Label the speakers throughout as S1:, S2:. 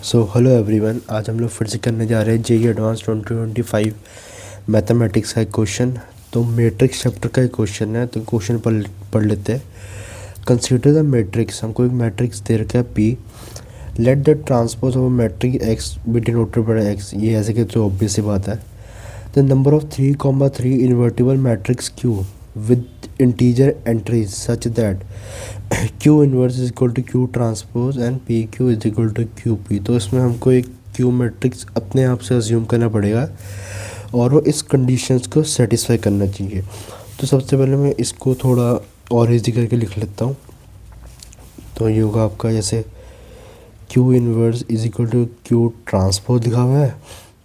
S1: So hello everyone, आज हम लोग फिर से करने जा रहे हैं जेई एडवांस 2025 मैथमेटिक्स का एक क्वेश्चन। तो मैट्रिक्स चैप्टर का एक क्वेश्चन है, तो क्वेश्चन पढ़ लेते हैं। कंसीडर द मैट्रिक्स, हमको एक मैट्रिक्स दे रखा है P. Let the transpose of matrix X be denoted by X, ये ऐसे कि तो ऑब्वियस सी बात है। The number of 3,3 invertible matrix Q with integer entries such that Q inverse is equal to Q transpose and P Q is equal to Q P. तो इसमें हमको एक क्यू मैट्रिक्स अपने आप से अज्यूम करना पड़ेगा और वो इस कंडीशंस को सेटिस्फाई करना चाहिए। तो सबसे पहले मैं इसको थोड़ा और इजी करके लिख लेता हूँ। तो ये होगा आपका जैसे Q inverse is equal to Q transpose लिखा हुआ है।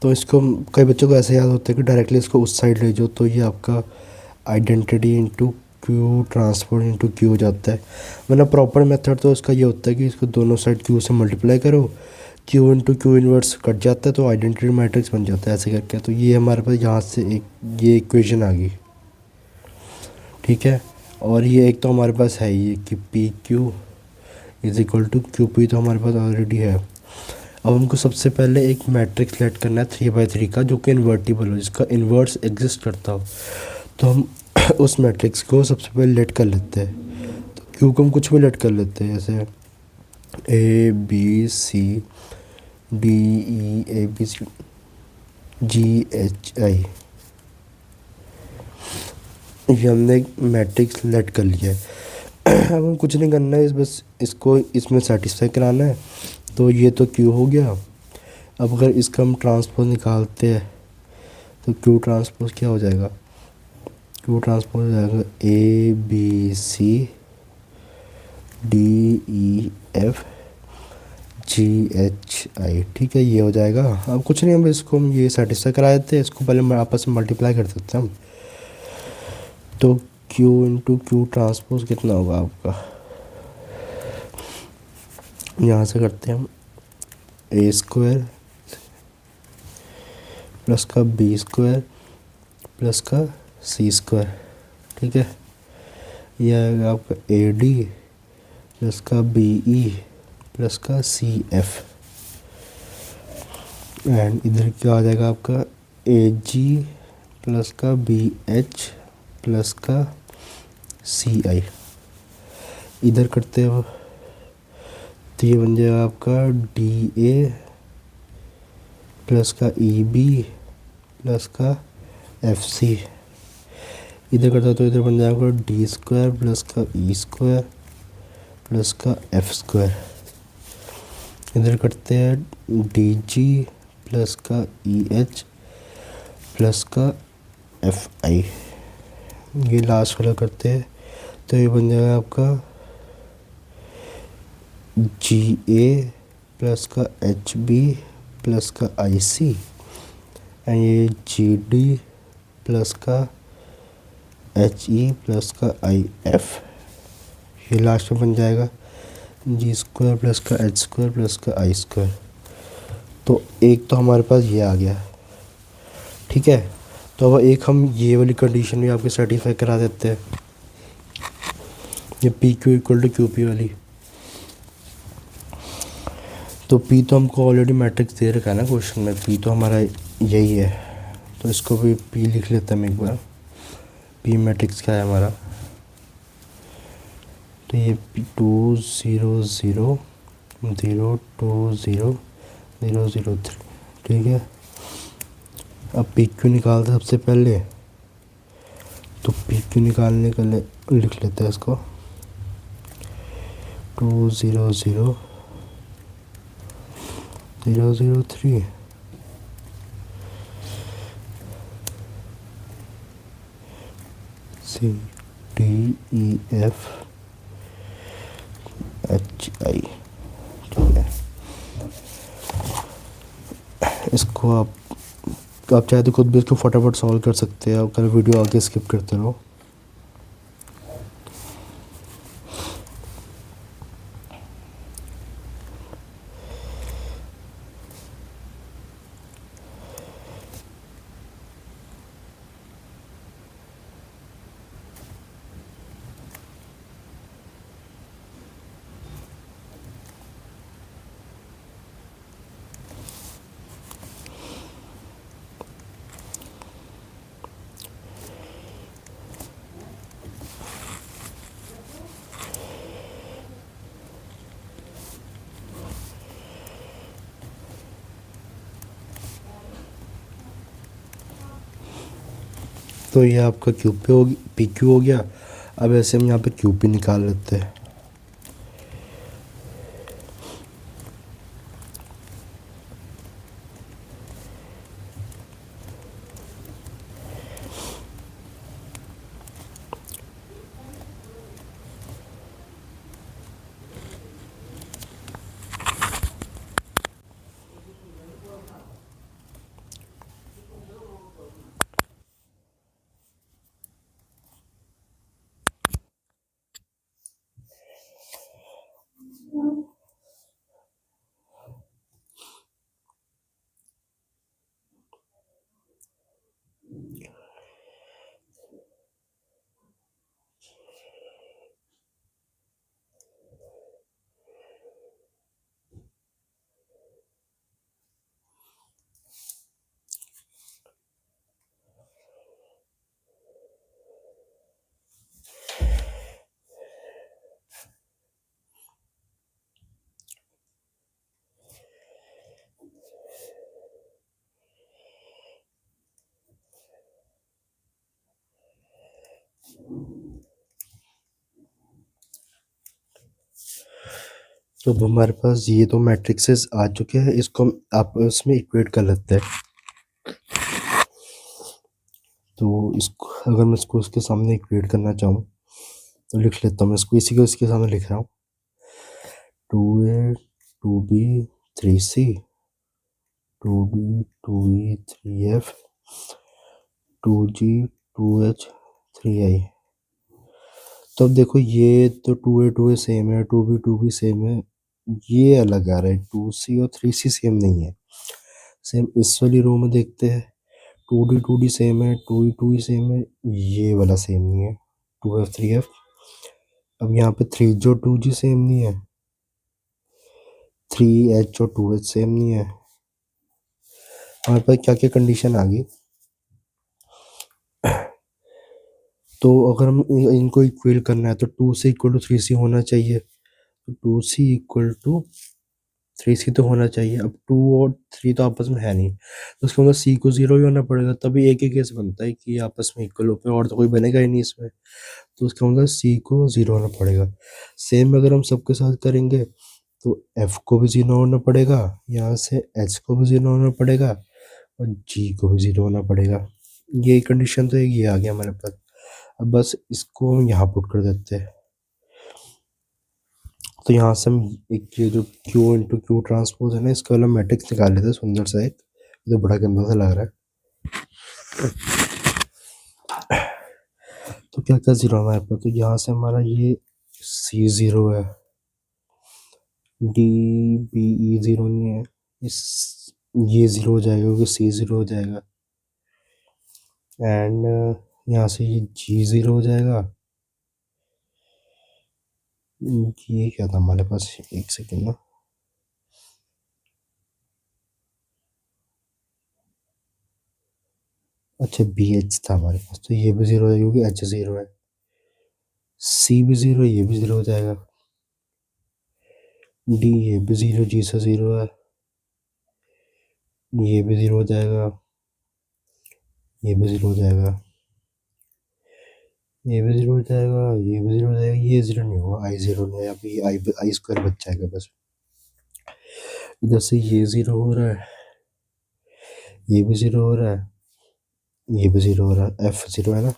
S1: तो इसको कई बच्चों को ऐसे याद होता है कि डायरेक्टली इसको उस साइड ले जाओ, तो ये आपका identity into Q transport into Q हो जाता है। वरना प्रॉपर मेथड तो इसका ये होता है कि इसको दोनों साइड क्यू से मल्टीप्लाई करो, Q into Q inverse cut जाता है तो आइडेंटिटी मैट्रिक्स बन जाता है ऐसे करके। तो ये हमारे पास यहाँ से एक ये इक्वेशन आ गई, ठीक है। और ये एक तो हमारे पास है ये कि P Q is equal to Q P, तो हमारे पास ऑलरेडी है। अब हमको सबसे पहले एक मैट्रिक्स लेट करना है 3/3 का, जो कि इन्वर्टिबल हो, जिसका इन्वर्स एग्जिस्ट करता हो। तो हम उस मैट्रिक्स को सबसे पहले लेट कर लेते हैं। तो क्यू को हम कुछ भी लेट कर लेते हैं, जैसे A B C D E A B C G H I, ये हमने एक मैट्रिक्स लेट कर लिया है। अब हम कुछ नहीं करना है, बस इसको इसमें सेटिस्फाई कराना है। तो ये तो क्यू हो गया। अब अगर इसका हम ट्रांसपोज निकालते हैं तो क्यू ट्रांसपोज क्या हो जाएगा, क्यू ट्रांसपोज हो जाएगा A B C D E F G H I, ठीक है, ये हो जाएगा। अब कुछ नहीं, हम इसको हम ये सेटिस्फाई करा देते हैं। इसको पहले आपस में मल्टीप्लाई कर देते हैं हम। तो क्यू इंटू क्यू ट्रांसपोज कितना होगा आपका, यहाँ से करते हैं हम ए स्क्वायर प्लस का बी स्क्वायर प्लस का सी स्क्वायर, ठीक है। यह आएगा आपका ए डी प्लस का बी ई प्लस का सी एफ, एंड इधर क्या आ जाएगा आपका ए जी प्लस का बी एच प्लस का सी आई। इधर करते हैं तो ये बन जाएगा आपका डी ए प्लस का ई बी प्लस का एफ सी। इधर करता तो इधर बन जाएगा डी स्क्वायर प्लस का ई स्क्वायर प्लस का एफ स्क्वायर। इधर करते हैं डी जी प्लस का ई एच प्लस का एफ आई। ये लास्ट वाला करते हैं तो ये बन जाएगा आपका जी ए प्लस का एच बी प्लस का आई सी, एंड ये जी डी प्लस का एच ई प्लस का आई एफ। ये लास्ट में बन जाएगा जी स्क्वायर प्लस का एच स्क्वायर प्लस का आई स्क्वायर। तो एक तो हमारे पास ये आ गया, ठीक है। तो अब एक हम ये वाली कंडीशन भी आपके सर्टिफाई करा देते हैं, ये P Q equal to Q P वाली। तो पी तो हमको ऑलरेडी मैट्रिक्स दे रखा है ना क्वेश्चन में, पी तो हमारा यही है। तो इसको भी पी लिख लेते हैं हम एक बार। पी मैट्रिक्स क्या है हमारा, तो ये 2 0 0 0 2 0 0 0 3, ठीक है। अब पी क्यू निकालते सबसे पहले, तो पी क्यू निकालने के लिए लिख लेते हैं इसको 2 0 0 0 0 3 C D E F H I, ठीक है। इसको आप चाहे तो खुद भी इसको फटाफट सॉल्व कर सकते हैं, अगर वीडियो आगे स्किप करते रहो। तो ये आपका क्यू पे हो पी क्यू हो गया। अब ऐसे हम यहाँ पे क्यू पी निकाल लेते हैं। तो अब हमारे पास ये दो मैट्रिक्सेस आ चुके हैं, इसको हम आपस में इक्वेट कर लेते हैं। तो इसको अगर मैं इसको उसके सामने इक्वेट करना चाहूँ तो लिख लेता हूँ। मैं इसको इसी को इसके सामने लिख रहा हूँ। 2a 2b 3c 2b 2e 3f 2g 2h 3i। तो अब देखो ये तो 2a सेम है, 2b सेम है, ये अलग आ रहा है। 2c और 3c सेम नहीं है। सेम इस वाली रो में देखते हैं, 2d सेम है, 2e सेम है, ये वाला सेम नहीं है, 2f 3f। अब यहाँ पे 3g और 2g सेम नहीं है, 3h और 2h सेम नहीं है। हमारे पास क्या क्या कंडीशन आ गई। तो अगर हम इनको इक्वल करना है तो 2c इक्वल टू 3c होना चाहिए। तो 2c इक्वल टू 3c तो होना चाहिए। अब 2 और 3 तो आपस में है नहीं, तो उसके मतलब c को 0 ही होना पड़ेगा, तभी एक ही केस बनता है कि आपस में इक्वल हो पे, और तो कोई बनेगा ही नहीं इसमें। तो उसका मतलब c को 0 होना पड़ेगा। सेम अगर हम सबके साथ करेंगे तो f को भी 0 होना पड़ेगा, यहाँ से h को भी 0 होना पड़ेगा, और g को भी 0 होना पड़ेगा। ये कंडीशन तो एक ये आ गया हमारे पास। अब बस इसको हम यहाँ पुट कर देते हैं। तो यहाँ से हम एक ये जो Q इंटू क्यू ट्रांसपोज है ना, इसका वाला मैट्रिक्स निकाल लेते हैं सुंदर सा एक। ये तो बड़ा गंदा सा लग रहा है। तो क्या क्या जीरो हमारे पास, तो यहाँ से हमारा ये C 0 है, D B E 0 नहीं है, इस ये 0 हो जाएगा क्योंकि C 0 हो जाएगा। एंड यहाँ से ये G 0 हो जाएगा। ये क्या था हमारे पास, एक सेकेंड ना, अच्छा BH था हमारे पास, तो ये भी 0 है क्योंकि H 0 है। C भी 0, ये भी 0 हो जाएगा। D ये भी 0, G से 0 है, ये भी 0 हो जाएगा, ये भी 0 हो जाएगा, ये भी 0 हो जाएगा, ये भी 0 हो जाएगा, ये 0 नहीं होगा, I 0 नहीं है, अभी आई स्क्वायर बच जाएगा बस। इधर से ये 0 हो रहा है, ये भी 0 हो रहा है, ये भी 0 हो रहा है, F 0 है ना।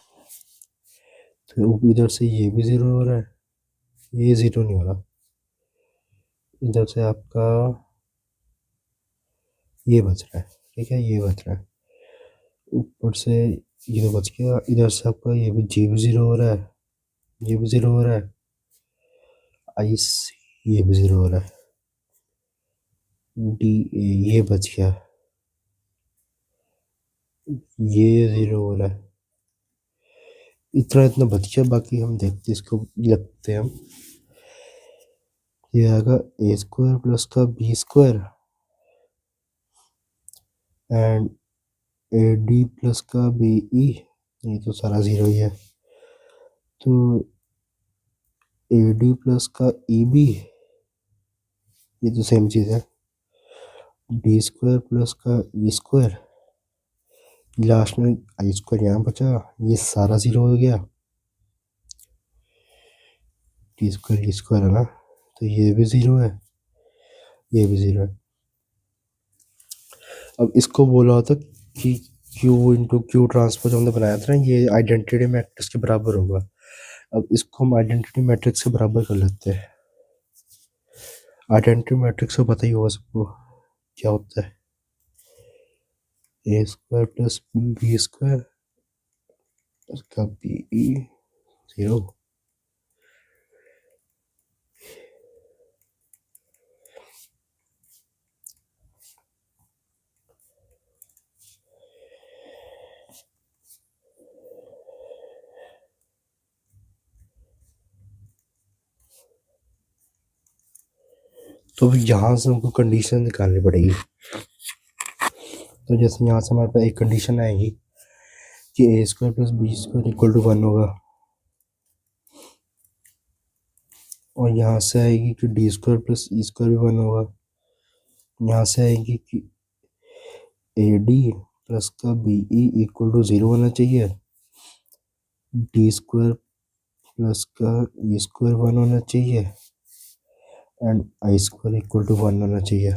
S1: तो इधर से ये भी 0 हो रहा है, ये 0 नहीं हो रहा। इधर से आपका ये बच रहा है, ठीक है, ये बच रहा है। ऊपर से ये तो बच गया। इधर से आपका ये भी G भी 0 हो रहा है, ये भी 0 हो रहा है, आइस ये भी 0 हो रहा है, D A ये बच गया, ये 0 हो रहा है। इतना बच गया, बाकी हम देखते इसको लगते हैं हम। ये आएगा ए स्क्वायर प्लस का B square and A D plus का बी ई, ये तो सारा 0 ही है। तो ए डी प्लस का ई बी, ये तो सेम चीज़ है। डी स्क्वायर प्लस का ई स्क्वायर लास्ट में आई स्क्वायर यहाँ बचा, ये सारा ज़ीरो हो गया, टी स्क्वायर है ना, तो ये भी ज़ीरो है, ये भी ज़ीरो है। अब इसको बोला होता कि क्यू इंटू क्यू ट्रांसपोज हमने बनाया था ना, ये आइडेंटिटी मैट्रिक्स के बराबर होगा। अब इसको हम आइडेंटिटी मैट्रिक्स से बराबर कर लेते हैं। आइडेंटिटी मैट्रिक्स को पता ही होगा सबको क्या होता है, A square plus B square उसका बी ई ज़ीरो। तो यहाँ से हमको कंडीशन निकालनी पड़ेगी। तो जैसे यहाँ से हमारे पास एक कंडीशन आएगी कि A square plus B square equal to 1 होगा, और यहाँ से आएगी कि D square plus E square भी 1 होगा, यहाँ से आएगी कि ए डी प्लस का बी ई इक्वल टू 0 होना चाहिए, डी स्क्वायर प्लस का ई स्क्वायर 1 होना चाहिए, and I square equal to 1 होना चाहिए।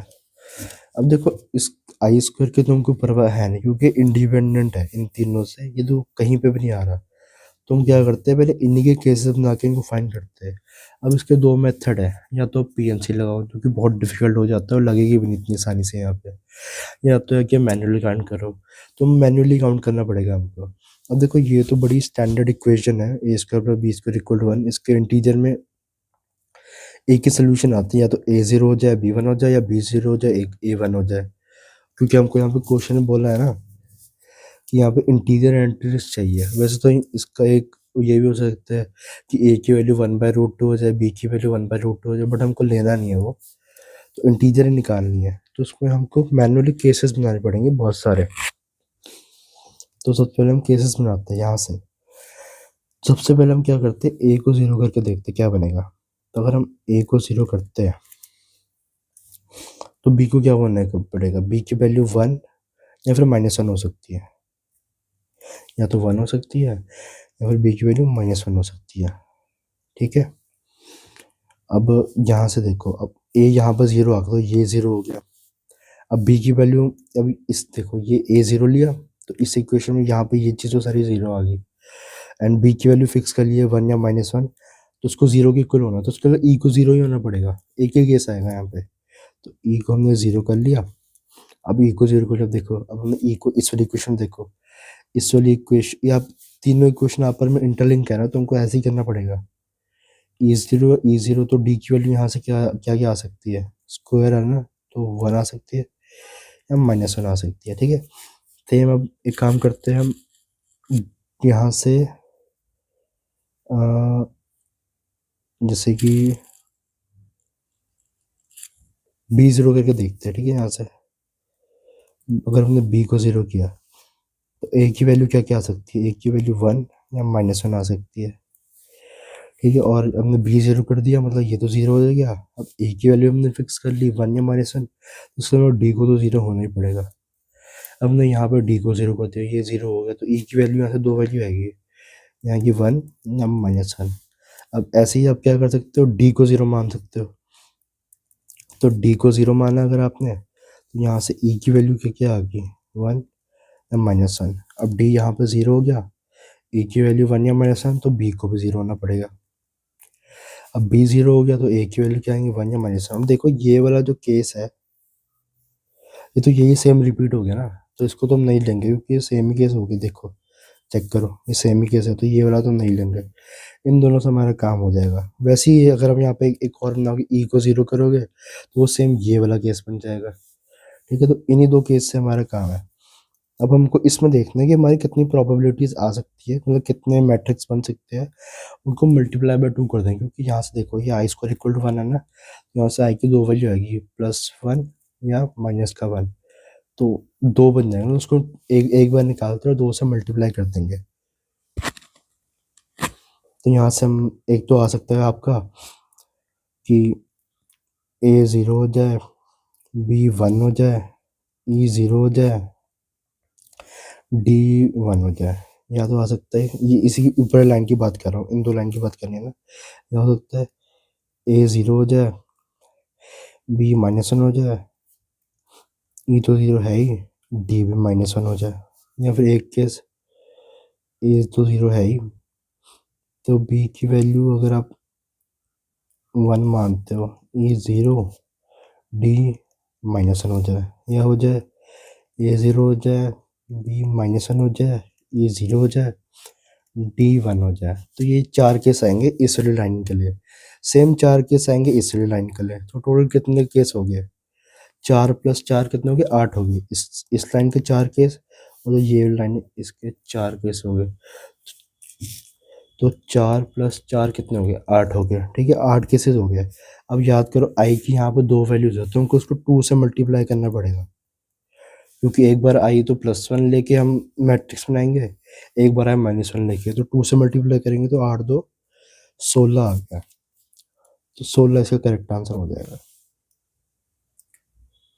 S1: अब देखो इस आई स्क्वायर की तुमको परवाह है नहीं, क्योंकि इंडिपेंडेंट है इन तीनों से, ये तो कहीं पे भी नहीं आ रहा। तुम क्या करते हैं, पहले इन्हीं के केसेस बना के इनको फाइंड करते हैं। अब इसके दो मेथड है, या तो पीएनसी लगाओ जो कि बहुत डिफिकल्ट हो जाता है और लगेगी भी नहीं इतनी आसानी से यहाँ पे, या तो है कि मैन्युअली काउंट करो, तो मैन्युअली काउंट करना पड़ेगा हमको। अब देखो ये तो बड़ी स्टैंडर्ड इक्वेशन है, A square plus B square equal to 1, इसके इंटीजर में एक ही सोल्यूशन आती है, या तो ए जीरो हो जाए बी वन हो जाए, या बी जीरो हो जाए ए वन हो जाए, क्योंकि हमको यहाँ पे क्वेश्चन में बोला है ना कि यहाँ पे इंटीजर एंट्रीज चाहिए। वैसे तो इसका एक ये भी हो सकता है कि ए की वैल्यू 1/√2 हो जाए, बी की वैल्यू 1/√2 हो जाए, बट हमको लेना नहीं है वो, तो इंटीजर ही निकालनी है, तो उसमें हमको मैनुअली केसेस बनाने पड़ेंगे बहुत सारे। तो सबसे पहले हम केसेस बनाते हैं यहाँ से। सबसे पहले हम क्या करते हैं, ए को ज़ीरो करके देखते हैं क्या बनेगा। तो अगर हम ए को ज़ीरो करते हैं तो बी को क्या होने पड़ेगा, बी की वैल्यू 1 या फिर -1 हो सकती है, या तो 1 हो सकती है या फिर बी की वैल्यू -1 हो सकती है। ठीक है, अब यहाँ से देखो, अब ए यहाँ पर ज़ीरो आ गया तो ये ज़ीरो हो गया। अब बी की वैल्यू, अभी इस देखो ये ए ज़ीरो लिया, तो इस इक्वेशन में यहाँ पे ये चीज़ तो सारी ज़ीरो आ गई, एंड बी की वैल्यू फिक्स कर लिए 1 या -1, तो उसको ज़ीरो के इक्वल होना, तो उसके लिए ई को ज़ीरो ही होना पड़ेगा, एक ही केस आएगा यहाँ पे। तो ई को हमने ज़ीरो कर लिया। अब ई को ज़ीरो कर लिया, देखो अब हमने ई को, इस वाली इक्वेशन देखो, इस वाली इक्वेशन, या तीनों इक्वेशन आपस में इंटरलिंक है ना, तो हमको ऐसे ही करना पड़ेगा। ई ज़ीरो तो डी की वैल्यू यहाँ से क्या क्या क्या आ सकती है, स्क्वायर है ना, तो 1 आ सकती है या -1 आ सकती है। ठीक है, सेम अब एक काम करते हैं हम, यहाँ से जैसे कि बी ज़ीरो करके देखते हैं। ठीक है, यहाँ से अगर हमने बी को ज़ीरो किया तो ए की वैल्यू क्या क्या आ सकती है, ए की वैल्यू 1 या -1 आ सकती है। ठीक है, और हमने बी ज़ीरो कर दिया, मतलब ये तो ज़ीरो हो गया। अब ए की वैल्यू हमने फिक्स कर ली 1 या -1, तो उसके बाद डी को तो ज़ीरो होना ही पड़ेगा। अब हमने यहाँ पर डी को ज़ीरो कर दिया, ये ज़ीरो हो गया, तो ई की वैल्यू यहाँ से दो वैल्यू आएगी, यहाँ की 1 या -1। अब ऐसे ही आप क्या कर सकते हो, डी को ज़ीरो मान सकते हो। तो डी को ज़ीरो माना अगर आपने, तो यहाँ से ई की वैल्यू क्या क्या आ गई, 1 या -1। अब डी यहाँ पे ज़ीरो हो गया, ई की वैल्यू 1 या -1, तो बी को भी ज़ीरो होना पड़ेगा। अब बी ज़ीरो हो गया तो ए की वैल्यू क्या आएंगी, 1 या -1। अब देखो ये वाला जो केस है, ये तो यही सेम रिपीट हो गया ना, तो इसको तो हम नहीं लेंगे, क्योंकि ये सेम ही केस होगी। देखो चेक करो, ये सेम ही केस है, तो ये वाला तो नहीं लेंगे, इन दोनों से हमारा काम हो जाएगा। वैसे ही अगर हम यहाँ पे एक और बनाओगे, ई को ज़ीरो करोगे तो वो सेम ये वाला केस बन जाएगा। ठीक है, तो इन्हीं दो केस से हमारा काम है। अब हमको इसमें देखना है कि हमारी कितनी प्रोबेबिलिटीज़ आ सकती है, मतलब कितने मैट्रिक्स बन सकते हैं, उनको मल्टीप्लाई बाय 2 कर देंगे, क्योंकि यहाँ से देखो ये आई स्क्वायर इक्वल टू 1 है ना, तो यहाँ से आई की दो वैल्यू आएगी, +1 या -1, तो दो बन जाएंगे, तो उसको एक एक बार निकालते हैं और 2 से मल्टीप्लाई कर देंगे। तो यहाँ से हम, एक तो आ सकता है आपका कि ए ज़ीरो हो जाए, बी 1 हो जाए, ई ज़ीरो हो जाए, D1 हो जाए, या तो आ सकता है ये इसी ऊपर लाइन की बात कर रहा हूँ, इन दो लाइन की बात करनी है ना, या हो सकता है A0 हो जाए, B-1 हो जाए, E तो 0 है ही, D भी -1 हो जाए, या फिर एक केस A तो 0 है ही, तो B की वैल्यू अगर आप 1 मानते हो, E0 D-1 हो जाए, या हो जाए A0 हो जाए, B-1 हो जाए, E0 हो जाए, D1 हो जाए। तो ये 4 केस आएंगे इस वाली लाइन के लिए, सेम 4 केस आएंगे इस वाली लाइन के लिए। तो टोटल कितने केस हो गए? 4 + 4 कितने हो गए? 8 हो गए इस लाइन के 4 केस, और ये लाइन इसके 4 केस हो गए। तो 4 + 4 कितने हो गए? 8 हो गए। ठीक है, 8 केसेस हो गए। अब याद करो आई की यहाँ पे 2 वैल्यूज है, तो हमको उसको 2 से मल्टीप्लाई करना पड़ेगा, क्योंकि एक बार आई तो +1 लेके हम मैट्रिक्स बनाएंगे, एक बार आई -1 लेके, तो 2 से मल्टीप्लाई करेंगे तो 8 × 2 = 16 आ गया। तो 16 इसका करेक्ट आंसर हो जाएगा।